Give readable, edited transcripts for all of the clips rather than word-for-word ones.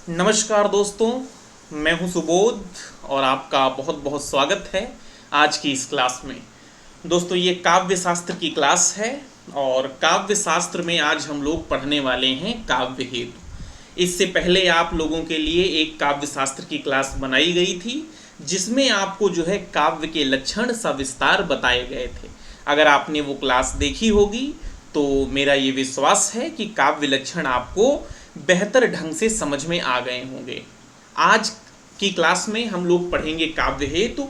नमस्कार दोस्तों, मैं हूं सुबोध और आपका बहुत बहुत स्वागत है आज की इस क्लास में। दोस्तों, ये काव्य शास्त्र की क्लास है और काव्य शास्त्र में आज हम लोग पढ़ने वाले हैं काव्य हेतु। इससे पहले आप लोगों के लिए एक काव्य शास्त्र की क्लास बनाई गई थी जिसमें आपको जो है काव्य के लक्षण सविस्तार बताए गए थे। अगर आपने वो क्लास देखी होगी तो मेरा ये विश्वास है कि काव्य लक्षण आपको बेहतर ढंग से समझ में आ गए होंगे। आज की क्लास में हम लोग पढ़ेंगे काव्य हेतु।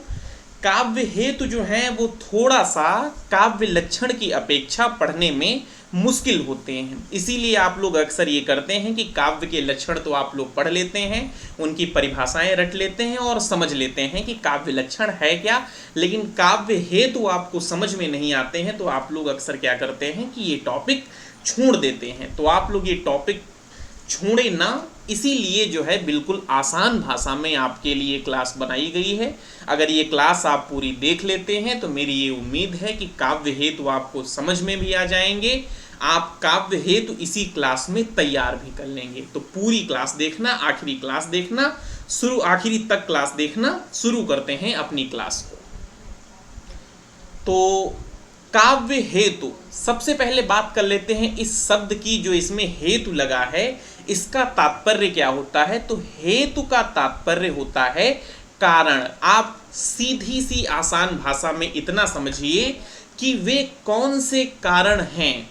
काव्य हेतु जो है वो थोड़ा सा काव्य लक्षण की अपेक्षा पढ़ने में मुश्किल होते हैं, इसीलिए आप लोग अक्सर ये करते हैं कि काव्य के लक्षण तो आप लोग पढ़ लेते हैं, उनकी परिभाषाएं रट लेते हैं और समझ लेते हैं कि काव्य लक्षण है क्या, लेकिन काव्य हेतु आपको समझ में नहीं आते हैं। तो आप लोग अक्सर क्या करते हैं कि ये टॉपिक छोड़ देते हैं। तो आप लोग ये टॉपिक छोड़े ना, इसीलिए जो है बिल्कुल आसान भाषा में आपके लिए क्लास बनाई गई है। अगर ये क्लास आप पूरी देख लेते हैं तो मेरी ये उम्मीद है कि काव्य हेतु आपको समझ में भी आ जाएंगे, आप काव्य हेतु इसी क्लास में तैयार भी कर लेंगे। तो पूरी क्लास देखना, आखिरी क्लास देखना, आखिरी तक क्लास देखना। शुरू करते हैं अपनी क्लास को। तो काव्य हेतु, सबसे पहले बात कर लेते हैं इस शब्द की जो इसमें हेतु लगा है, इसका तात्पर्य क्या होता है। तो हेतु का तात्पर्य होता है कारण। आप सीधी सी आसान भाषा में इतना समझिए कि वे कौन से कारण हैं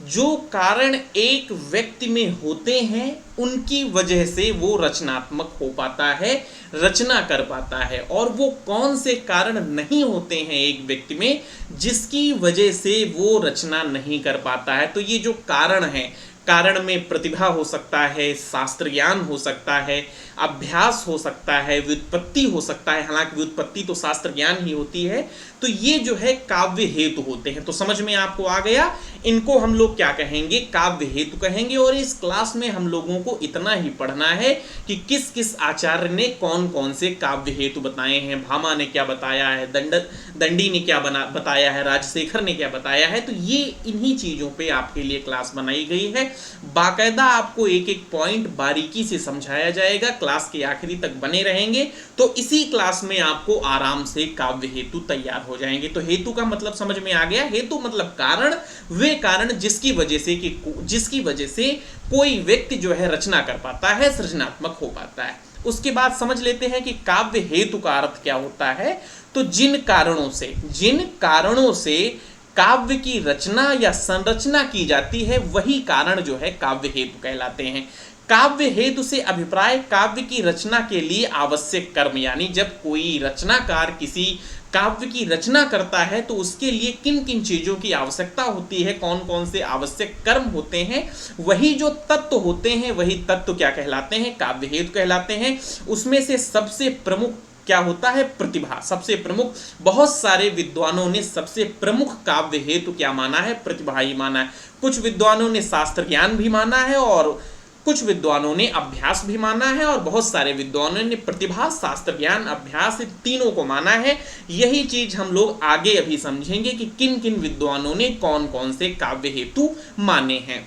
जो कारण एक व्यक्ति में होते हैं, उनकी वजह से वो रचनात्मक हो पाता है, रचना कर पाता है। और वो कौन से कारण नहीं होते हैं एक व्यक्ति में जिसकी वजह से वो रचना नहीं कर पाता है। तो ये जो कारण है, कारण में प्रतिभा हो सकता है, शास्त्र ज्ञान हो सकता है, अभ्यास हो सकता है, व्युत्पत्ति हो सकता है। हालांकि व्युत्पत्ति तो शास्त्र ज्ञान ही होती है। तो ये जो है काव्य हेतु होते हैं। तो समझ में आपको आ गया, इनको हम लोग क्या कहेंगे, काव्य हेतु कहेंगे। और इस क्लास में हम लोगों को इतना ही पढ़ना है कि किस किस आचार्य ने कौन कौन से काव्य हेतु बताए हैं। भामा ने क्या बताया है, दंडी ने क्या बताया है, राजशेखर ने क्या बताया है। तो ये इन्हीं चीजों पे आपके लिए क्लास बनाई गई है। बाकायदा आपको एक एक पॉइंट बारीकी से समझाया जाएगा। क्लास के आखिरी तक बने रहेंगे तो इसी क्लास में आपको आराम से काव्य हेतु तैयार हो जाएंगे। तो हेतु का मतलब समझ में आ गया। हेतु मतलब कारण, वे कारण जिसकी वजह से कोई व्यक्ति जो है रचना कर पाता है, सृजनात्मक हो पाता है। उसके बाद समझ लेते हैं कि काव्य हेतु का अर्थ क्या होता है। तो जिन कारणों से काव्य की रचना या संरचना की जाती है, वही कारण जो है काव्य हेतु कहलाते हैं। काव्य हेतु से अभिप्राय काव्य की रचना के लिए आवश्यक कर्म, यानी जब कोई रचनाकार किसी काव्य की रचना करता है तो उसके लिए किन किन चीजों की आवश्यकता होती है, कौन कौन से आवश्यक कर्म होते हैं, वही जो तत्व होते हैं, वही तत्व क्या कहलाते हैं, काव्य हेतु कहलाते हैं। उसमें से सबसे प्रमुख क्या होता है, प्रतिभा। सबसे प्रमुख, बहुत सारे विद्वानों ने सबसे प्रमुख काव्य हेतु क्या माना है, प्रतिभा ही माना है। कुछ विद्वानों ने शास्त्र ज्ञान भी माना है और कुछ विद्वानों ने अभ्यास भी माना है और बहुत सारे विद्वानों ने प्रतिभा, शास्त्र ज्ञान, अभ्यास तीनों को माना है। यही चीज हम लोग आगे अभी समझेंगे कि किन किन विद्वानों ने कौन कौन से काव्य हेतु माने हैं।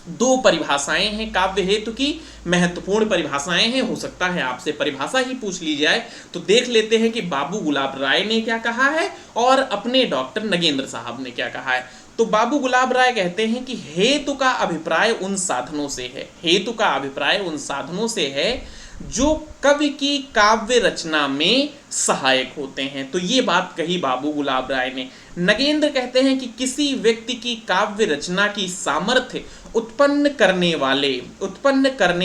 दो परिभाषाएं हैं काव्य हेतु की, महत्वपूर्ण परिभाषाएं हैं। हो सकता है आपसे परिभाषा ही पूछ ली जाए। तो देख लेते हैं कि बाबू गुलाब राय ने क्या कहा है और अपने डॉक्टर नगेंद्र साहब ने क्या कहा है। तो बाबू गुलाब राय कहते हैं कि हेतु का अभिप्राय उन साधनों से है, हेतु का अभिप्राय उन साधनों से है जो कवि की काव्य रचना में सहायक होते हैं। तो ये बात कही बाबू गुलाब राय ने। नगेंद्र कहते हैं कि किसी व्यक्ति की काव्य रचना की सामर्थ्य उत्पन्न करने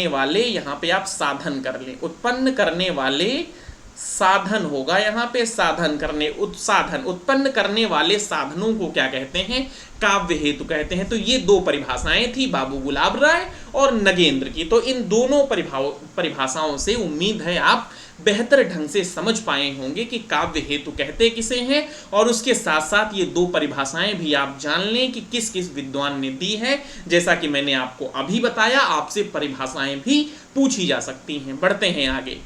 वाले यहाँ पे आप साधन कर लें, उत्पन्न करने वाले साधन होगा यहाँ पे, उत्पन्न करने वाले साधनों को क्या कहते हैं, काव्य हेतु कहते हैं। तो ये दो परिभाषाएं थी बाबू गुलाब राय और नगेंद्र की। तो इन दोनों परिभाषाओं से उम्मीद है आप बेहतर ढंग से समझ पाए होंगे कि काव्य हेतु कहते किसे हैं। और उसके साथ साथ ये दो परिभाषाएं भी आप जान लें कि किस किस विद्वान ने दी है। जैसा कि मैंने आपको अभी बताया, आपसे परिभाषाएं भी पूछी जा सकती हैं। बढ़ते हैं आगे।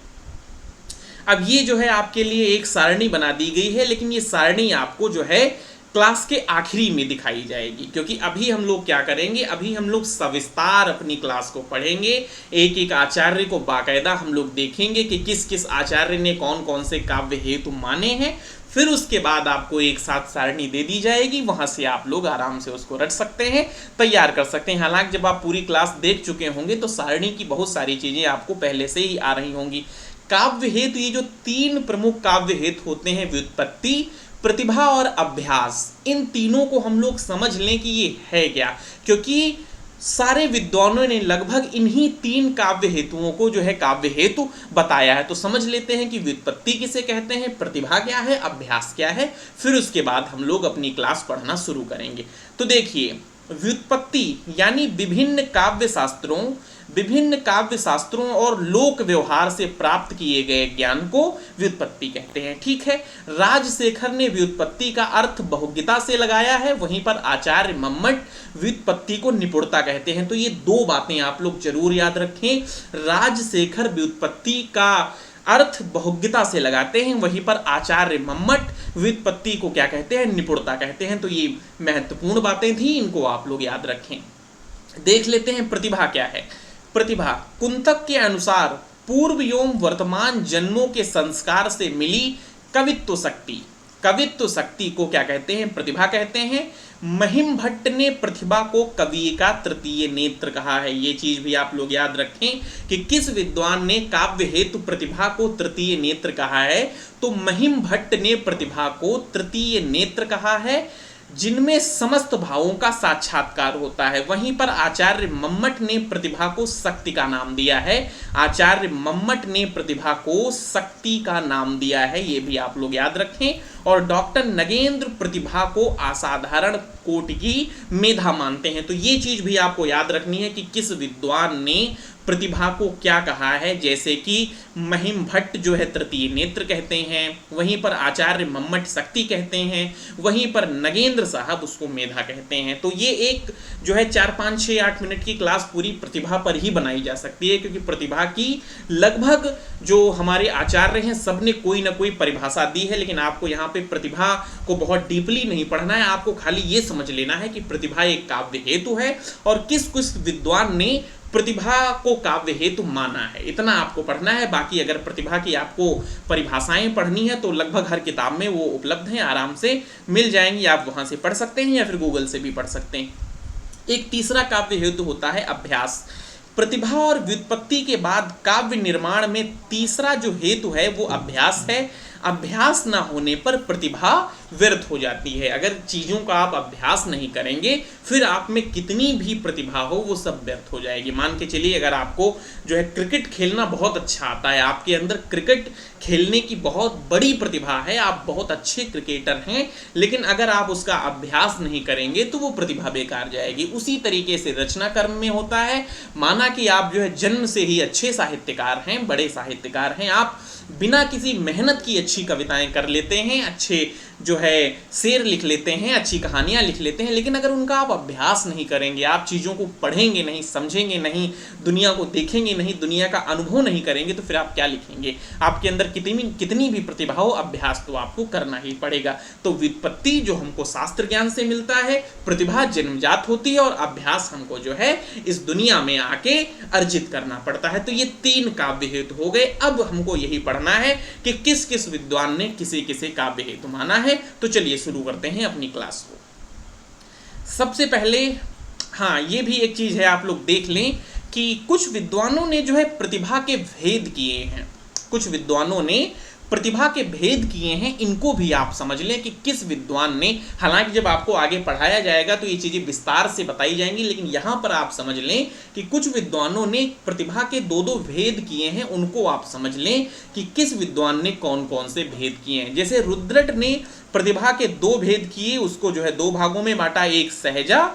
अब ये जो है आपके लिए एक सारणी बना दी गई है, लेकिन ये सारणी आपको जो है क्लास के आखिरी में दिखाई जाएगी, क्योंकि अभी हम लोग क्या करेंगे, अभी हम लोग सविस्तार अपनी क्लास को पढ़ेंगे। एक एक आचार्य को बाकायदा हम लोग देखेंगे कि किस किस आचार्य ने कौन कौन से काव्य हेतु माने हैं। फिर उसके बाद आपको एक साथ सारणी दे दी जाएगी, वहां से आप लोग आराम से उसको रट सकते हैं, तैयार कर सकते हैं। हालांकि जब आप पूरी क्लास देख चुके होंगे तो सारणी की बहुत सारी चीजें आपको पहले से ही आ रही होंगी। काव्य हेतु, ये जो 3 प्रमुख काव्य हेतु होते हैं, व्युत्पत्ति, प्रतिभा और अभ्यास, इन तीनों को हम लोग समझ लें कि ये है क्या, क्योंकि सारे विद्वानों ने लगभग इन्हीं 3 काव्य हेतुओं को जो है काव्य हेतु बताया है। तो समझ लेते हैं कि व्युत्पत्ति किसे कहते हैं, प्रतिभा क्या है, अभ्यास क्या है, फिर उसके बाद हम लोग अपनी क्लास पढ़ना शुरू करेंगे। तो देखिए, व्युत्पत्ति यानी विभिन्न काव्य शास्त्रों और लोक व्यवहार से प्राप्त किए गए ज्ञान को व्युत्पत्ति कहते हैं। ठीक है, राजशेखर ने व्युत्पत्ति का अर्थ बहुज्ञता से लगाया है, वहीं पर आचार्य मम्मट व्युत्पत्ति को निपुणता कहते हैं। तो ये 2 बातें आप लोग जरूर याद रखें। राजशेखर व्युत्पत्ति का अर्थ बहुज्ञता से लगाते हैं, वहीं पर आचार्य मम्मट व्युत्पत्ति को क्या कहते हैं, निपुणता कहते हैं। तो ये महत्वपूर्ण बातें थी, इनको आप लोग याद रखें। देख लेते हैं प्रतिभा क्या है। प्रतिभा कुंतक के अनुसार पूर्व एवं वर्तमान जन्मों के संस्कार से मिली कवित्व शक्ति। कवित्व शक्ति को क्या कहते हैं, प्रतिभा कहते हैं। महिम भट्ट ने प्रतिभा को कवि का तृतीय नेत्र कहा है। ये चीज भी आप लोग याद रखें कि किस विद्वान ने काव्य हेतु प्रतिभा को तृतीय नेत्र कहा है, तो महिम भट्ट ने प्रतिभा को तृतीय नेत्र कहा है, जिनमें समस्त भावों का साक्षात्कार होता है। वहीं पर आचार्य मम्मट ने प्रतिभा को शक्ति का नाम दिया है। आचार्य मम्मट ने प्रतिभा को शक्ति का नाम दिया है, ये भी आप लोग याद रखें। और डॉक्टर नगेंद्र प्रतिभा को असाधारण कोटि की मेधा मानते हैं। तो ये चीज भी आपको याद रखनी है कि किस विद्वान ने प्रतिभा को क्या कहा है। जैसे कि महिम भट्ट जो है तृतीय नेत्र कहते हैं, वहीं पर आचार्य मम्मट शक्ति कहते हैं, वहीं पर नगेंद्र साहब उसको मेधा कहते हैं। तो ये एक जो है 4, 5, 6, 8 मिनट की क्लास पूरी प्रतिभा पर ही बनाई जा सकती है, क्योंकि प्रतिभा की लगभग जो हमारे आचार्य हैं सबने कोई ना कोई परिभाषा दी है। लेकिन आपको यहाँ पे प्रतिभा को बहुत डीपली नहीं पढ़ना है, आपको खाली ये समझ लेना है कि प्रतिभा एक काव्य हेतु है और किस किस विद्वान ने प्रतिभा को काव्य हेतु माना है, इतना आपको पढ़ना है। बाकी अगर प्रतिभा की आपको परिभाषाएं पढ़नी है तो लगभग हर किताब में वो उपलब्ध हैं, आराम से मिल जाएंगी, आप वहां से पढ़ सकते हैं या फिर गूगल से भी पढ़ सकते हैं। एक तीसरा काव्य हेतु होता है अभ्यास। प्रतिभा और व्युत्पत्ति के बाद काव्य निर्माण में तीसरा जो हेतु है वो अभ्यास है। अभ्यास ना होने पर प्रतिभा व्यर्थ हो जाती है। अगर चीज़ों का आप अभ्यास नहीं करेंगे फिर आप में कितनी भी प्रतिभा हो वो सब व्यर्थ हो जाएगी। मान के चलिए अगर आपको जो है क्रिकेट खेलना बहुत अच्छा आता है, आपके अंदर क्रिकेट खेलने की बहुत बड़ी प्रतिभा है, आप बहुत अच्छे क्रिकेटर हैं, लेकिन अगर आप उसका अभ्यास नहीं करेंगे तो वो प्रतिभा बेकार जाएगी। उसी तरीके से रचना कर्म में होता है। माना कि आप जो है जन्म से ही अच्छे साहित्यकार हैं, बड़े साहित्यकार हैं, आप बिना किसी मेहनत की अच्छी कविताएं कर लेते हैं, अच्छे जो है शेर लिख लेते हैं, अच्छी कहानियां लिख लेते हैं, लेकिन अगर उनका आप अभ्यास नहीं करेंगे, आप चीज़ों को पढ़ेंगे नहीं, समझेंगे नहीं, दुनिया को देखेंगे नहीं, दुनिया का अनुभव नहीं करेंगे, तो फिर आप क्या लिखेंगे। आपके अंदर कितनी भी प्रतिभा हो, अभ्यास तो आपको करना ही पड़ेगा। तो व्युत्पत्ति जो हमको शास्त्र ज्ञान से मिलता है, प्रतिभा जन्मजात होती है और अभ्यास हमको जो है इस दुनिया में आके अर्जित करना पड़ता है। तो ये 3 काव्य हेतु हो गए। अब हमको यही पढ़ना है कि किस किस विद्वान ने किसे किसे काव्य हेतु माना है। तो चलिए शुरू करते हैं अपनी क्लास को। सबसे पहले हाँ, ये भी एक चीज है, आप लोग देख लें कि कुछ विद्वानों ने जो है प्रतिभा के भेद किए हैं। कुछ विद्वानों ने प्रतिभा के भेद किए हैं, इनको भी आप समझ लें कि किस विद्वान ने। हालांकि जब आपको आगे पढ़ाया जाएगा तो ये चीज़ें विस्तार से बताई जाएंगी, लेकिन यहाँ पर आप समझ लें कि कुछ विद्वानों ने प्रतिभा के 2-2 भेद किए हैं, उनको आप समझ लें कि किस विद्वान ने कौन कौन से भेद किए हैं। जैसे रुद्रट ने प्रतिभा के 2 भेद किए, उसको जो है 2 भागों में बांटा, एक सहजा,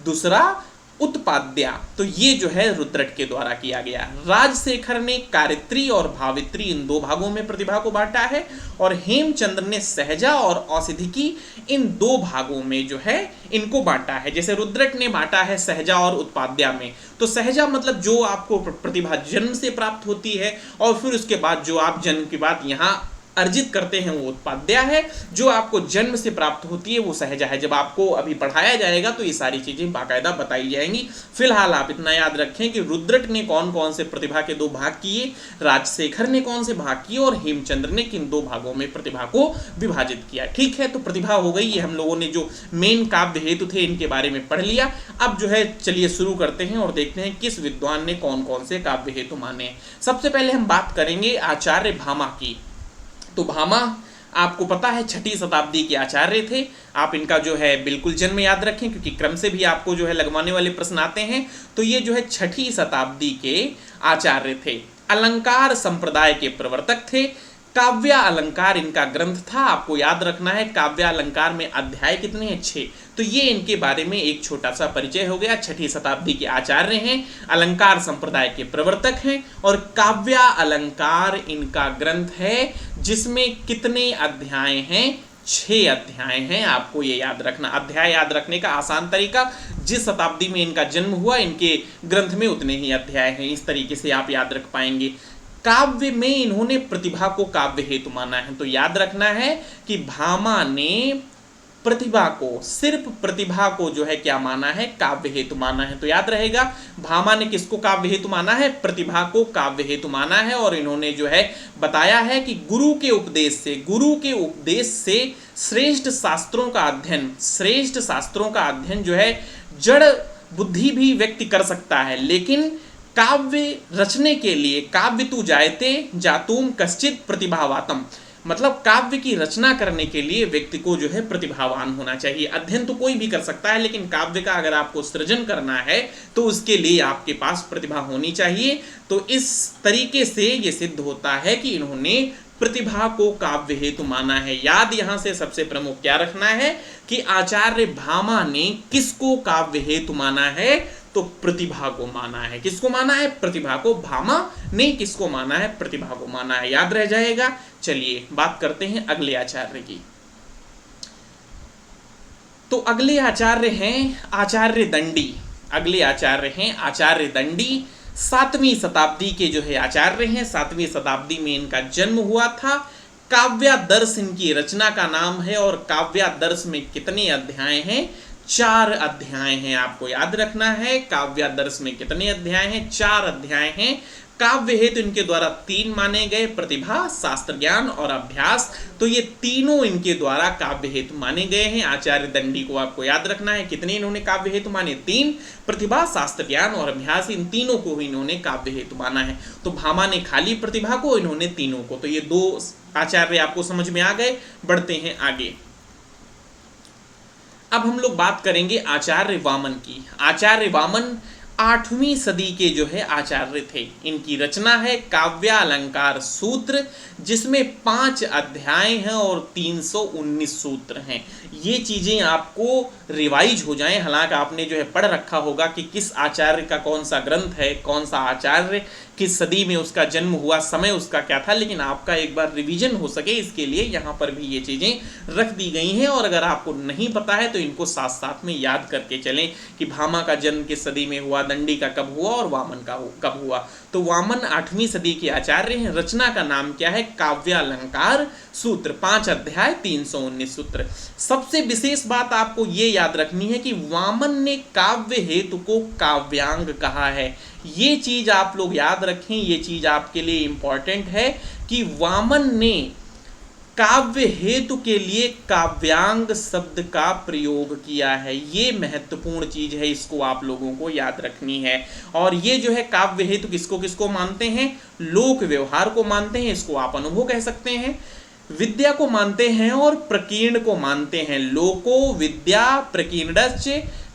दूसरा उत्पाद्या। तो ये जो है रुद्रट के द्वारा किया गया। राजशेखर ने कारित्री और भावित्री इन 2 भागों में प्रतिभा को बांटा है, और हेमचंद्र ने सहजा और औषधिकी इन 2 भागों में जो है इनको बांटा है। जैसे रुद्रट ने बांटा है सहजा और उत्पाद्या में, तो सहजा मतलब जो आपको प्रतिभा जन्म से प्राप्त होती है, और फिर उसके बाद जो आप जन्म के बाद यहाँ अर्जित करते हैं वो उत्पाद्या है, जो आपको जन्म से प्राप्त होती है वो सहजा है। जब आपको अभी पढ़ाया जाएगा तो ये सारी चीजें बाकायदा बताई जाएंगी। फिलहाल आप इतना याद रखें कि रुद्रट ने कौन कौन से प्रतिभा के 2 भाग किए, राजशेखर ने कौन से भाग किए और हेमचंद्र ने किन 2 भागों में प्रतिभा को विभाजित किया। ठीक है, तो प्रतिभा हो गई। ये हम लोगों ने जो मेन काव्य हेतु थे इनके बारे में पढ़ लिया। अब जो है चलिए शुरू करते हैं और देखते हैं किस विद्वान ने कौन कौन से काव्य हेतु माने। सबसे पहले हम बात करेंगे आचार्य भामा की। तो भामा आपको पता है 6ठी शताब्दी के आचार्य थे। आप इनका जो है बिल्कुल जन्म याद रखें, क्योंकि क्रम से भी आपको जो है लगवाने वाले प्रश्न आते हैं। तो ये जो है 6ठी शताब्दी के आचार्य थे। अलंकार संप्रदाय के प्रवर्तक थे। काव्य अलंकार इनका ग्रंथ था। आपको याद रखना है काव्य अलंकार में अध्याय कितने हैं, 6। तो ये इनके बारे में एक छोटा सा परिचय हो गया। 6ठी शताब्दी के आचार्य हैं, अलंकार संप्रदाय के प्रवर्तक हैं और काव्य अलंकार इनका ग्रंथ है, जिसमें कितने अध्याय हैं, 6 अध्याय हैं। आपको ये याद रखना। अध्याय याद रखने का आसान तरीका, जिस शताब्दी में इनका जन्म हुआ इनके ग्रंथ में उतने ही अध्याय हैं। इस तरीके से आप याद रख पाएंगे। काव्य में इन्होंने प्रतिभा को काव्य हेतु माना है। तो याद रखना है कि भामा ने प्रतिभा को, सिर्फ प्रतिभा को जो है क्या माना है, काव्य हेतु माना है। तो याद रहेगा भामा ने किसको काव्य हेतु माना है, प्रतिभा को काव्य हेतु माना है। और इन्होंने जो है बताया है कि गुरु के उपदेश से श्रेष्ठ शास्त्रों का अध्ययन जो है जड़ बुद्धि भी व्यक्ति कर सकता है, लेकिन काव्य रचने के लिए काव्य तू जायते जातुम कश्चित प्रतिभावातम, मतलब काव्य की रचना करने के लिए व्यक्ति को जो है प्रतिभावान होना चाहिए। अध्ययन तो कोई भी कर सकता है, लेकिन काव्य का अगर आपको सृजन करना है तो उसके लिए आपके पास प्रतिभा होनी चाहिए। तो इस तरीके से ये सिद्ध होता है कि इन्होंने प्रतिभा को काव्य हेतु माना है। याद यहां से सबसे प्रमुख क्या रखना है कि आचार्य भामा ने किसको काव्य हेतु माना है, तो प्रतिभा को माना है। किसको माना है, प्रतिभा को। भामा ने किसको माना है, प्रतिभा को माना है। याद रह जाएगा। चलिए बात करते हैं अगले आचार्य की। तो अगले आचार्य हैं आचार्य दंडी। अगले आचार्य हैं आचार्य दंडी। 7वीं शताब्दी के जो है आचार्य हैं। 7वीं शताब्दी में इनका जन्म हुआ था। काव्यादर्श इनकी रचना का नाम है। और काव्यादर्श में कितने अध्याय हैं, 4 अध्याय हैं। आपको याद रखना है काव्यादर्श में कितने अध्याय हैं, 4 अध्याय हैं। काव्य हेतु इनके द्वारा 3 माने गए, प्रतिभा, शास्त्र ज्ञान और अभ्यास। तो ये तीनों इनके द्वारा काव्य हेतु माने गए हैं। आचार्य दंडी को आपको याद रखना है कितने इन्होंने काव्य हेतु माने, 3। प्रतिभा, शास्त्र ज्ञान और अभ्यास, इन तीनों को ही इन्होंने काव्य हेतु माना है। तो भामा ने खाली प्रतिभा को, इन्होंने तीनों को। तो ये 2 आचार्य आपको समझ में आ गए। बढ़ते हैं आगे। अब हम लोग बात करेंगे आचार्य वामन की। आचार्य वामन 8वीं सदी के जो है आचार्य थे। इनकी रचना है काव्यालंकार सूत्र, जिसमें 5 अध्याय हैं और 319 सूत्र हैं। ये चीजें आपको रिवाइज हो जाएं। हालांकि आपने जो है पढ़ रखा होगा कि किस आचार्य का कौन सा ग्रंथ है, कौन सा आचार्य किस सदी में उसका जन्म हुआ, समय उसका क्या था, लेकिन आपका एक बार रिवीजन हो सके इसके लिए यहाँ पर भी ये चीजें रख दी गई हैं। और अगर आपको नहीं पता है तो इनको साथ साथ में याद करके चलें कि भामा का जन्म किस सदी में हुआ, दंडी का कब हुआ और वामन का कब हुआ। तो वामन 8वीं सदी के आचार्य हैं। रचना का नाम क्या है, काव्यालंकार सूत्र, 5 अध्याय 319 सूत्र। सबसे विशेष बात आपको ये याद रखनी है कि वामन ने काव्य हेतु को काव्यांग कहा है। ये चीज आप लोग याद रखें, ये चीज आपके लिए इंपॉर्टेंट है कि वामन ने काव्य हेतु के लिए काव्यांग शब्द का प्रयोग किया है। ये महत्वपूर्ण चीज है, इसको आप लोगों को याद रखनी है। और ये जो है काव्य हेतु किसको किसको मानते हैं, लोक व्यवहार को मानते हैं, इसको आप अनुभव कह सकते हैं, विद्या को मानते हैं और प्रकीर्ण को मानते हैं। लोको विद्या प्रकीर्णश्च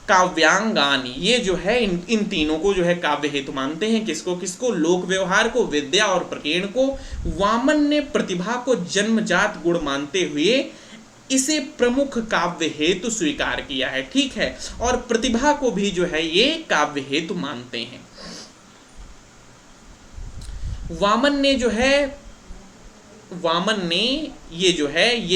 काव्यांगानी, ये जो है इन तीनों को जो है काव्य हेतु मानते हैं। किसको किसको, लोक व्यवहार को, विद्या और प्रकीर्ण को। वामन ने प्रतिभा को जन्मजात गुण मानते हुए इसे प्रमुख काव्य हेतु स्वीकार किया है। ठीक है, और प्रतिभा को भी जो है ये काव्य हेतु मानते हैं। वामन ने ये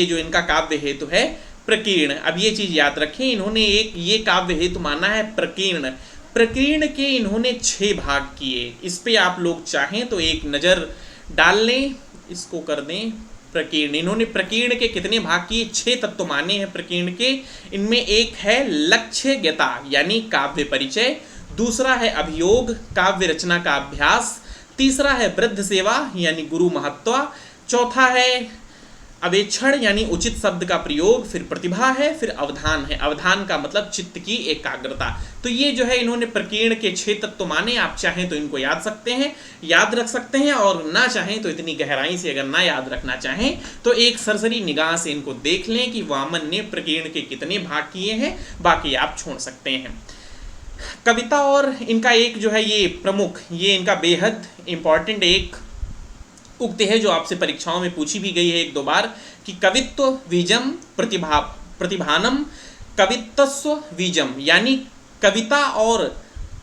जो इनका काव्य हेतु है प्रकीर्ण। अब ये चीज याद रखें, इन्होंने ये काव्य हेतु माना है प्रकीर्ण। प्रकीर्ण के इन्होंने 6 भाग किए। इस पे आप लोग चाहें तो एक नजर डाल लें, इसको कर दें प्रकीर्ण। इन्होंने प्रकीर्ण के कितने भाग किए? 6 तत्व माने हैं प्रकीर्ण के। इनमें एक है लक्ष्यज्ञता यानी काव्य परिचय, दूसरा है अभियोग काव्य रचना का अभ्यास, तीसरा है वृद्ध सेवा यानी गुरु महत्व, चौथा है अवेक्षण यानी उचित शब्द का प्रयोग, फिर प्रतिभा है, फिर अवधान है। अवधान का मतलब चित्त की एकाग्रता। तो ये जो है इन्होंने प्रकीर्ण के 6 तत्व माने। आप चाहें तो इनको याद रख सकते हैं और ना चाहें तो इतनी गहराई से अगर ना याद रखना चाहें तो एक सरसरी निगाह से इनको देख लें कि वामन ने प्रकीर्ण के कितने भाग किए हैं, बाकी आप छोड़ सकते हैं। कविता और इनका एक जो है ये प्रमुख, ये इनका बेहद इंपॉर्टेंट एक उक्ति है जो आपसे परीक्षाओं में पूछी भी गई है 1-2 बार कि कवित्व बीजम प्रतिभानम कवित्वस्व बीजम, यानी कविता और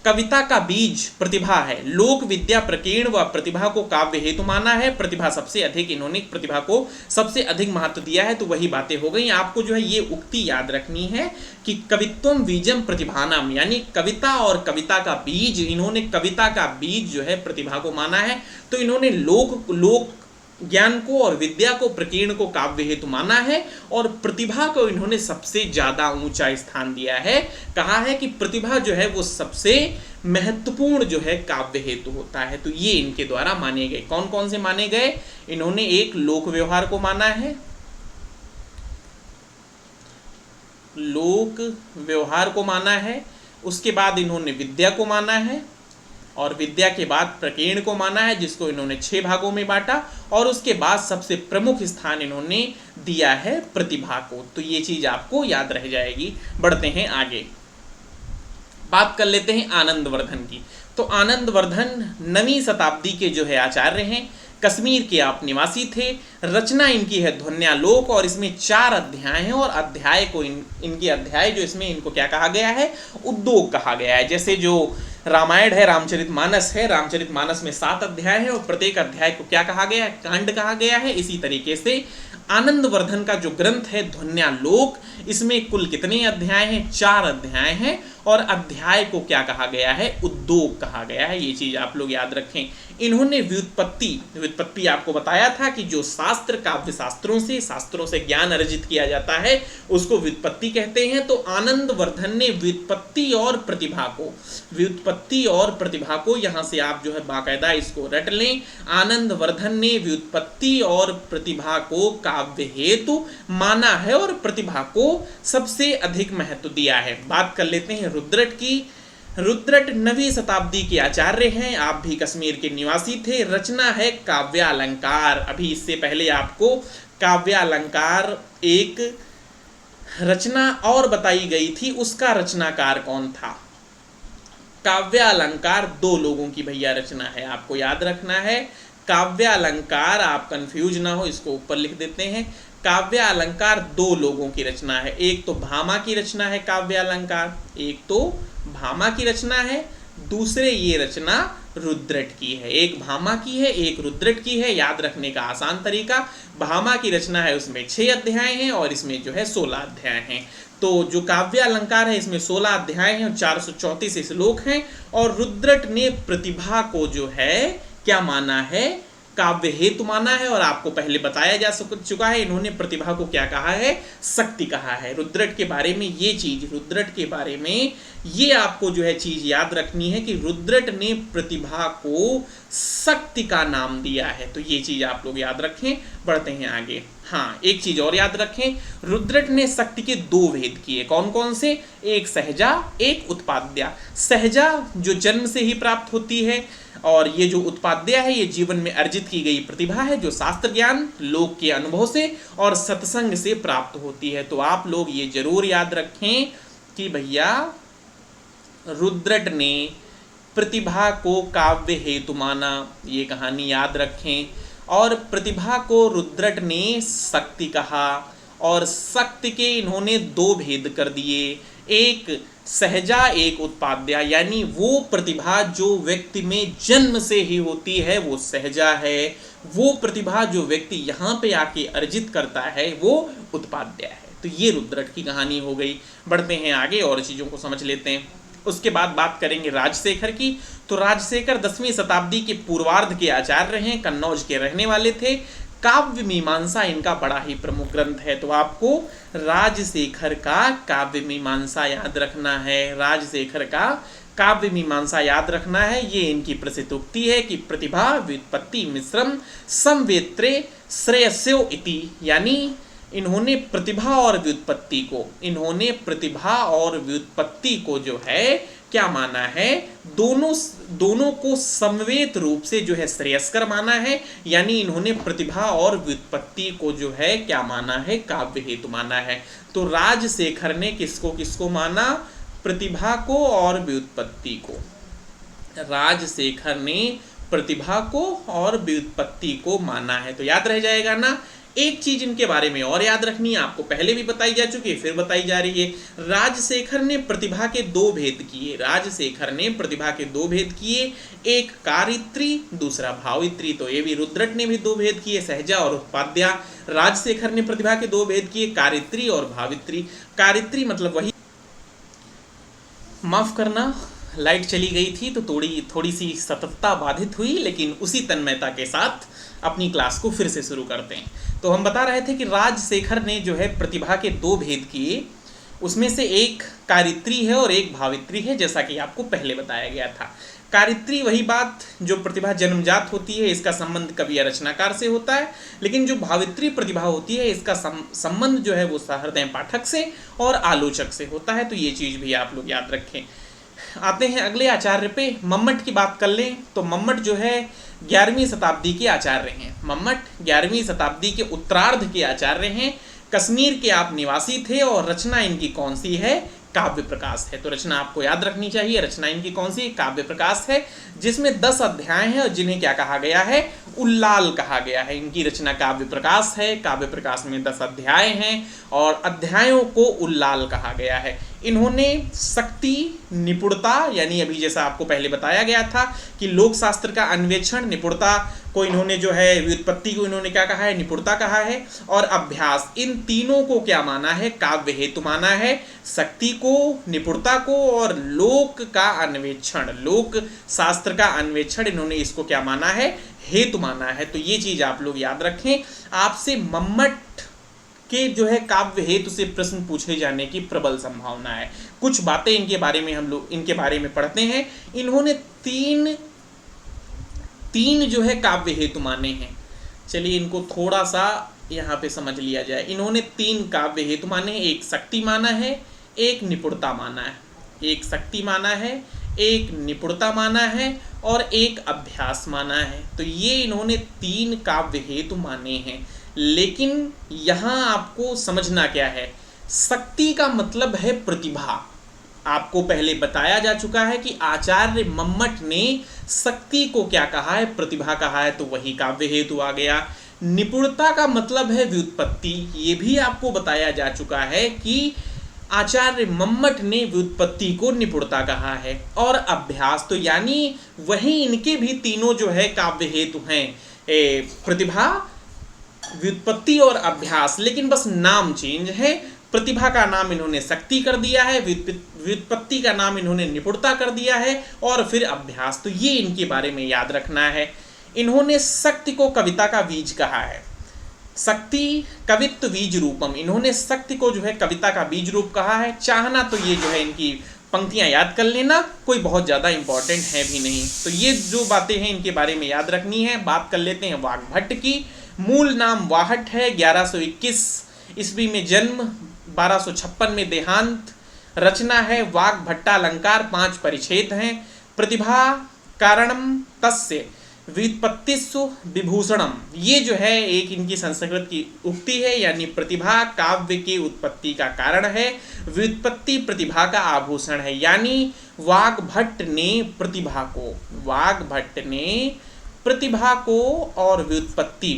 कविता का बीज प्रतिभा है। लोक विद्या प्रकीर्ण व प्रतिभा को काव्य हेतु माना है। प्रतिभा सबसे अधिक, इन्होंने प्रतिभा को सबसे अधिक महत्व दिया है। तो वही बातें हो गई। आपको जो है ये उक्ति याद रखनी है कि कवित्वम बीजम प्रतिभानम, यानी कविता और कविता का बीज, इन्होंने कविता का बीज जो है प्रतिभा को माना है। तो इन्होंने लोक ज्ञान को और विद्या को प्रकीर्ण को काव्य हेतु माना है और प्रतिभा को इन्होंने सबसे ज्यादा ऊंचा स्थान दिया है। कहा है कि प्रतिभा जो है वो सबसे महत्वपूर्ण जो है काव्य हेतु होता है। तो ये इनके द्वारा माने गए। कौन कौन से माने गए? इन्होंने एक लोक व्यवहार को माना है, लोक व्यवहार को माना है, उसके बाद इन्होंने विद्या को माना है और विद्या के बाद प्रकीर्ण को माना है, जिसको इन्होंने 6 भागों में बांटा, और उसके बाद सबसे प्रमुख स्थान इन्होंने दिया है प्रतिभा को। तो ये चीज आपको याद रह जाएगी। बढ़ते हैं आगे, बात कर लेते हैं आनंदवर्धन की। तो आनंदवर्धन 9वीं शताब्दी के जो है आचार्य हैं, कश्मीर के आप निवासी थे। रचना इनकी है ध्वन्यालोक और इसमें 4 अध्याय हैं और अध्याय को इनके अध्याय जो इसमें इनको क्या कहा गया है? उद्योग कहा गया है। जैसे जो रामायण है, रामचरितमानस है, रामचरितमानस में 7 अध्याय हैं और प्रत्येक अध्याय को क्या कहा गया है? कांड कहा गया है। इसी तरीके से आनंदवर्धन का जो ग्रंथ है ध्वन्यालोक, इसमें कुल कितने अध्याय हैं? 4 अध्याय हैं और अध्याय को क्या कहा गया है? उद्योग कहा गया है। ये चीज आप लोग याद रखें। इन्होंने व्युत्पत्ति आपको बताया था कि जो शास्त्र काव्य शास्त्रों से ज्ञान अर्जित किया जाता है उसको व्युत्पत्ति कहते हैं। तो आनंदवर्धन ने व्युत्पत्ति और प्रतिभा को यहां से आप जो है बाकायदा इसको रट लें। आनंदवर्धन ने व्युत्पत्ति और प्रतिभा को काव्य हेतु माना है और प्रतिभा को सबसे अधिक महत्व दिया है। बात कर लेते हैं रुद्रट की। रुद्रट 9वीं शताब्दी के आचार्य हैं। आप भी कश्मीर के निवासी थे। रचना है काव्यालंकार। अभी इससे पहले आपको काव्यालंकार एक रचना और बताई गई थी, उसका रचनाकार कौन था? काव्यालंकार 2 लोगों की भैया रचना है, आपको याद रखना है। काव्यालंकार, आप कंफ्यूज ना हो, इसको ऊपर लिख देते हैं। काव्यालंकार 2 लोगों की रचना है। एक तो भामा की रचना है काव्यालंकार, एक तो भामा की रचना है, दूसरे ये रचना रुद्रट की है। एक भामा की है, एक रुद्रट की है। याद रखने का आसान तरीका, भामा की रचना है उसमें 6 अध्याय हैं और इसमें जो है 16 अध्याय हैं। तो जो काव्यालंकार है इसमें 16 अध्याय हैं और 434 श्लोक हैं। और रुद्रट ने प्रतिभा को जो है क्या माना है? काव्य हेतु माना है। और आपको पहले बताया जा चुका है इन्होंने प्रतिभा को क्या कहा है? शक्ति कहा है। रुद्रट के बारे में ये चीज, रुद्रट के बारे में ये आपको जो है चीज याद रखनी है कि रुद्रट ने प्रतिभा को शक्ति का नाम दिया है। तो ये चीज आप लोग याद रखें। बढ़ते हैं आगे। हाँ, एक चीज और याद रखें, रुद्रट ने शक्ति के 2 भेद किए। कौन कौन से? एक सहजा, एक उत्पाद्या। सहजा जो जन्म से ही प्राप्त होती है और ये जो उत्पाद्य है ये जीवन में अर्जित की गई प्रतिभा है जो शास्त्र ज्ञान, लोक के अनुभव से और सत्संग से प्राप्त होती है। तो आप लोग ये जरूर याद रखें कि भैया रुद्रट ने प्रतिभा को काव्य हेतु माना, ये कहानी याद रखें। और प्रतिभा को रुद्रट ने शक्ति कहा और शक्ति के इन्होंने 2 भेद कर दिए, एक सहजा, एक उत्पाद्या। यानी वो प्रतिभा जो व्यक्ति में जन्म से ही होती है वो सहजा है, वो प्रतिभा जो व्यक्ति यहाँ पे आके अर्जित करता है वो उत्पाद्या है। तो ये रुद्रट की कहानी हो गई। बढ़ते हैं आगे और चीज़ों को समझ लेते हैं। उसके बाद बात करेंगे राजशेखर की। तो राजशेखर 10वीं शताब्दी के पूर्वार्ध के आचार्य हैं, कन्नौज के रहने वाले थे। काव्य मीमांसा इनका बड़ा ही प्रमुख ग्रंथ है। तो आपको राजशेखर का काव्य मीमांसा याद रखना है, राजशेखर का काव्य मीमांसा याद रखना है। ये इनकी प्रसिद्ध उक्ति है कि प्रतिभा व्युत्पत्ति मिश्रम संवेत्रे श्रेयस्यो इति, यानी इन्होंने प्रतिभा और व्युत्पत्ति को जो है क्या माना है, दोनों को समवेत रूप से जो है श्रेयस्कर माना है। यानी इन्होंने प्रतिभा और व्युत्पत्ति को जो है क्या माना है, काव्य हेतु माना है। तो राजशेखर ने किसको माना, प्रतिभा को और व्युत्पत्ति को। राजशेखर ने प्रतिभा को और व्युत्पत्ति को माना है। तो याद रह जाएगा ना। एक चीज इनके बारे में और याद रखनी है, आपको पहले भी बताई जा चुकी है, फिर बताई जा रही है। राजशेखर ने प्रतिभा के दो भेद किए, एक कारित्री, दूसरा भावित्री। तो ये भी रुद्रट ने भी दो भेद किए, सहजा और उत्पाद्या। राजशेखर ने प्रतिभा के दो भेद किए, कारित्री और भावित्री। कारित्री मतलब वही, माफ करना लाइट चली गई थी तो थोड़ी सी सततता बाधित हुई, लेकिन उसी तन्मयता के साथ अपनी क्लास को फिर से शुरू करते हैं। तो हम बता रहे थे कि राजशेखर ने जो है प्रतिभा के दो भेद किए, उसमें से एक कारित्री है और एक भावित्री है, जैसा कि आपको पहले बताया गया था। कारित्री वही बात जो प्रतिभा जन्मजात होती है, इसका संबंध कवि या रचनाकार से होता है, लेकिन जो भावित्री प्रतिभा होती है इसका संबंध जो है वो सहृदय पाठक से और आलोचक से होता है। तो ये चीज़ भी आप लोग याद रखें। आते हैं अगले आचार्य पे। मम्मट की बात कर लें तो मम्मट जो है 11वीं शताब्दी के आचार्य हैं। मम्मट 11वीं शताब्दी के उत्तरार्ध के आचार्य हैं। कश्मीर के आप निवासी थे और रचना इनकी कौन सी है, काव्य प्रकाश है। तो रचना आपको याद रखनी चाहिए। रचना इनकी कौन सी, काव्य प्रकाश है, जिसमें 10 अध्याय हैं और जिन्हें क्या कहा गया है, उल्लाल कहा गया है। इनकी रचना काव्य प्रकाश है। काव्य प्रकाश में 10 अध्याय हैं और अध्यायों को उल्लाल कहा गया है। इन्होंने शक्ति, निपुणता, यानी अभी जैसा आपको पहले बताया गया था कि लोक शास्त्र का अन्वेषण, निपुणता को इन्होंने जो है, व्युत्पत्ति को इन्होंने क्या कहा है, निपुणता कहा है, और अभ्यास, इन तीनों को क्या माना है, काव्य हेतु माना है। शक्ति को, निपुणता को और लोक का अन्वेषण, लोक शास्त्र का अन्वेषण, इन्होंने इसको क्या माना है, हेतु माना है। तो ये चीज आप लोग याद रखें। आपसे मम्मट के जो है काव्य हेतु से प्रश्न पूछे जाने की प्रबल संभावना है। कुछ बातें इनके बारे में हम लोग इनके बारे में पढ़ते हैं। इन्होंने तीन जो है काव्य हेतु माने हैं। चलिए इनको थोड़ा सा यहाँ पे समझ लिया जाए। इन्होंने 3 काव्य हेतु माने हैं। एक शक्ति माना है, एक निपुणता माना है, एक शक्ति माना है, एक निपुणता माना है और एक अभ्यास माना है। तो ये इन्होंने 3 काव्य हेतु माने हैं। लेकिन यहाँ आपको समझना क्या है, शक्ति का मतलब है प्रतिभा। आपको पहले बताया जा चुका है कि आचार्य मम्मट ने शक्ति को क्या कहा है, प्रतिभा कहा है, तो वही काव्य हेतु आ गया। निपुणता का मतलब है व्युत्पत्ति, ये भी आपको बताया जा चुका है कि आचार्य मम्मट ने व्युत्पत्ति को निपुणता कहा है। और अभ्यास, तो यानी वही इनके भी तीनों जो है काव्य हेतु हैं, प्रतिभा, व्युत्पत्ति और अभ्यास, लेकिन बस नाम चेंज है। प्रतिभा का नाम इन्होंने शक्ति कर दिया है, व्युत्पत्ति का नाम इन्होंने निपुणता कर दिया है, और फिर अभ्यास। तो ये इनके बारे में याद रखना है। इन्होंने शक्ति को कविता का बीज कहा है। शक्ति कवित्व बीज रूपम, इन्होंने शक्ति को जो है कविता का बीज रूप कहा है। चाहना, तो ये जो है इनकी पंक्तियां याद कर लेना, कोई बहुत ज़्यादा इंपॉर्टेंट है भी नहीं। तो ये जो बातें हैं इनके बारे में याद रखनी है। बात कर लेते हैं वाग्भट्ट की। मूल नाम वाहट है। 1121 ईस्वी में जन्म, 1256 में देहांत। रचना है वाग्भट्टालंकार, 5 परिच्छेद हैं। प्रतिभा कारणम तस्य व्युत्पत्तिस्सु विभूषणम, ये जो है एक इनकी संस्कृत की उक्ति है। यानी प्रतिभा काव्य की उत्पत्ति का कारण है, व्युत्पत्ति प्रतिभा का आभूषण है। यानी वाग्भट्ट ने प्रतिभा को और व्युत्पत्ति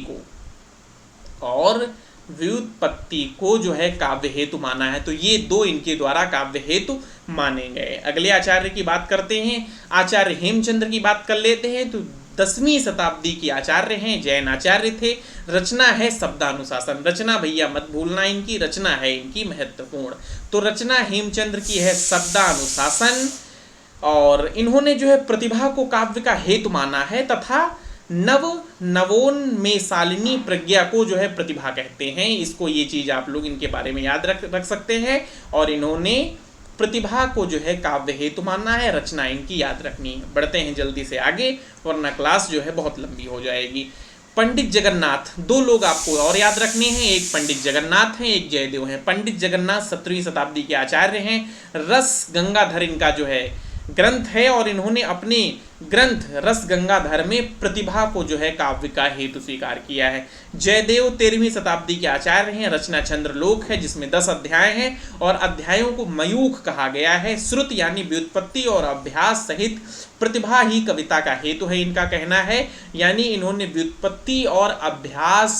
को जो है काव्य हेतु माना है। तो ये 2 इनके द्वारा काव्य हेतु माने गए। अगले आचार्य की बात करते हैं। आचार्य हेमचंद्र की बात कर लेते हैं। तो 10वीं शताब्दी के आचार्य हैं, जैन आचार्य थे। रचना है शब्दानुशासन। रचना भैया मत भूलना, इनकी रचना है इनकी महत्वपूर्ण। तो रचना हेमचंद्र की है शब्दानुशासन, और इन्होंने जो है प्रतिभा को काव्य का हेतु माना है तथा नवोन्मेषालिनी प्रज्ञा को जो है प्रतिभा कहते हैं। इसको, ये चीज आप लोग इनके बारे में याद रख सकते हैं। और इन्होंने प्रतिभा को जो है काव्य हेतु मानना है, रचना इनकी याद रखनी है। बढ़ते हैं जल्दी से आगे, वरना क्लास जो है बहुत लंबी हो जाएगी। पंडित जगन्नाथ, दो लोग आपको और याद रखने हैं, एक पंडित जगन्नाथ हैं, एक जयदेव हैं। पंडित जगन्नाथ 17वीं शताब्दी के आचार्य हैं। रस गंगाधर इनका जो है ग्रंथ है, और इन्होंने अपने ग्रंथ रस गंगाधर में प्रतिभा को जो है काव्य का हेतु स्वीकार किया है। जयदेव 13वीं शताब्दी के आचार्य हैं। रचना चंद्रलोक है, जिसमें 10 अध्याय हैं, और अध्यायों को मयूख कहा गया है। श्रुत यानी व्युत्पत्ति और अभ्यास सहित प्रतिभा ही कविता का हेतु है, इनका कहना है। यानी इन्होंने व्युत्पत्ति और अभ्यास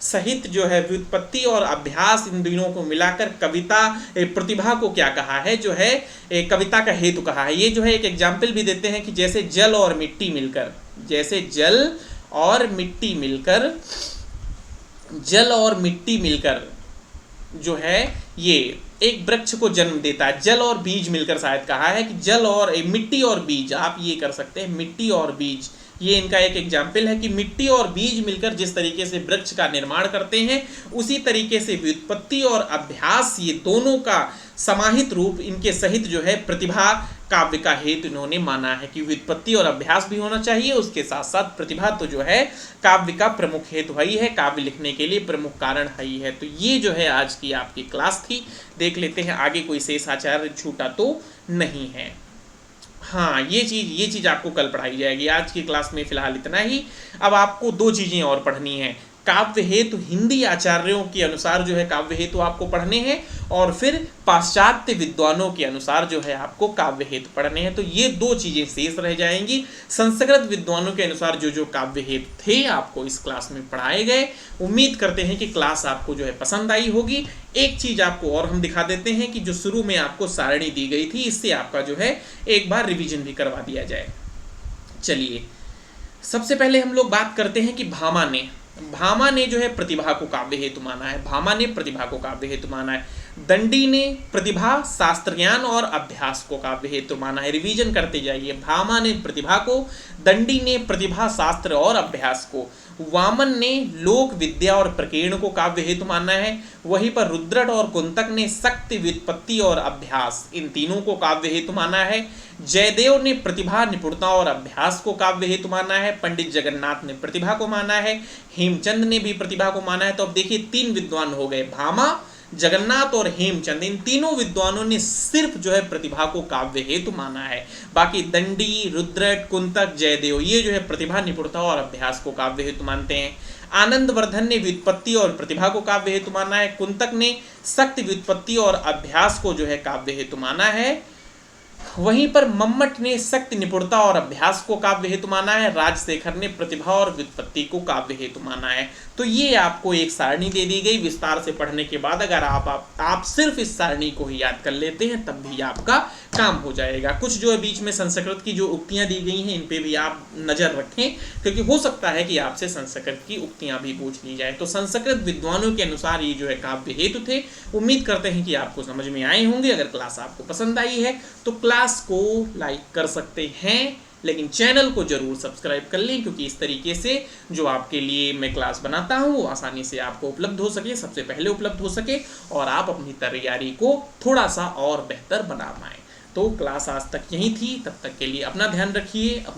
सहित जो है, व्युत्पत्ति और अभ्यास इन दोनों को मिलाकर कविता प्रतिभा को क्या कहा है, जो है कविता का हेतु कहा है। ये जो है एक एग्जाम्पल भी देते हैं कि जैसे जल और मिट्टी मिलकर, जैसे जल और मिट्टी मिलकर, जल और मिट्टी मिलकर जो है ये एक वृक्ष को जन्म देता है। जल और बीज मिलकर, शायद कहा है कि जल और मिट्टी और बीज, आप ये कर सकते हैं मिट्टी और बीज। ये इनका एक एग्जाम्पल है कि मिट्टी और बीज मिलकर जिस तरीके से वृक्ष का निर्माण करते हैं, उसी तरीके से व्युत्पत्ति और अभ्यास, ये दोनों का समाहित रूप इनके सहित जो है प्रतिभा काव्य का हेतु इन्होंने माना है कि व्युत्पत्ति और अभ्यास भी होना चाहिए, उसके साथ साथ प्रतिभा तो जो है काव्य का प्रमुख हेतु ही है, काव्य लिखने के लिए प्रमुख कारण ही है। तो ये जो है आज की आपकी क्लास थी। देख लेते हैं आगे कोई शेष आचार्य छूटा तो नहीं है। हाँ, ये चीज़ आपको कल पढ़ाई जाएगी। आज की क्लास में फिलहाल इतना ही। अब आपको 2 चीज़ें और पढ़नी है। काव्य हेतु हिंदी आचार्यों के अनुसार जो है काव्य हेतु आपको पढ़ने हैं, और फिर पाश्चात्य विद्वानों के अनुसार जो है आपको काव्य हेतु पढ़ने हैं। तो ये 2 चीजें शेष रह जाएंगी। संस्कृत विद्वानों के अनुसार जो जो काव्य हेतु थे आपको इस क्लास में पढ़ाए गए। उम्मीद करते हैं कि क्लास आपको जो है पसंद आई होगी। एक चीज आपको और हम दिखा देते हैं कि जो शुरू में आपको सारणी दी गई थी, इससे आपका जो है एक बार रिवीजन भी करवा दिया जाए। चलिए, सबसे पहले हम लोग बात करते हैं कि भामा ने जो है प्रतिभा को काव्य हेतु माना है। भामा ने प्रतिभा को काव्य हेतु माना है। दंडी ने प्रतिभा, शास्त्र ज्ञान और अभ्यास को काव्य हेतु माना है। रिवीजन करते जाइए। भामा ने प्रतिभा को, दंडी ने प्रतिभा, शास्त्र और अभ्यास को, वामन ने लोक विद्या और प्रकीर्ण को काव्य हेतु माना है। वहीं पर रुद्रट और कुंतक ने शक्ति, व्युत्पत्ति और अभ्यास, इन तीनों को काव्य हेतु माना है। जयदेव ने प्रतिभा, निपुणता और अभ्यास को काव्य हेतु माना है। पंडित जगन्नाथ ने प्रतिभा को माना है। हेमचंद ने भी प्रतिभा को माना है। तो अब देखिए 3 विद्वान हो गए, भामा, जगन्नाथ और हेमचंद। इन तीनों विद्वानों ने सिर्फ जो है प्रतिभा को काव्य हेतु माना है। बाकी दंडी, रुद्रट, कुंतक, जयदेव ये जो है प्रतिभा, निपुणता और अभ्यास को काव्य हेतु मानते हैं। आनंदवर्धन ने व्युत्पत्ति और प्रतिभा को काव्य हेतु माना है। कुंतक ने शक्ति, व्युत्पत्ति और अभ्यास को जो है काव्य हेतु माना है। वहीं पर मम्मट ने शक्ति, निपुणता और अभ्यास को काव्य हेतु माना है। राजशेखर ने प्रतिभा और व्युत्पत्ति को काव्य हेतु माना है। तो ये आपको एक सारणी दे दी गई। विस्तार से पढ़ने के बाद अगर आप सिर्फ इस सारणी को ही याद कर लेते हैं, तब भी आपका काम हो जाएगा। कुछ जो है बीच में संस्कृत की जो उक्तियां दी गई हैं, इन पे भी आप नजर रखें, क्योंकि हो सकता है कि आपसे संस्कृत की उक्तियां भी पूछ ली जाए। तो संस्कृत विद्वानों के अनुसार ये जो है काव्य हेतु थे। उम्मीद करते हैं कि आपको समझ में आए होंगे। अगर क्लास आपको पसंद आई है तो क्लास को लाइक कर सकते हैं, लेकिन चैनल को जरूर सब्सक्राइब कर लें, क्योंकि इस तरीके से जो आपके लिए मैं क्लास बनाता हूं वो आसानी से आपको उपलब्ध हो सके, सबसे पहले उपलब्ध हो सके, और आप अपनी तैयारी को थोड़ा सा और बेहतर बना पाएं। तो क्लास आज तक यहीं थी। तब तक के लिए अपना ध्यान रखिए।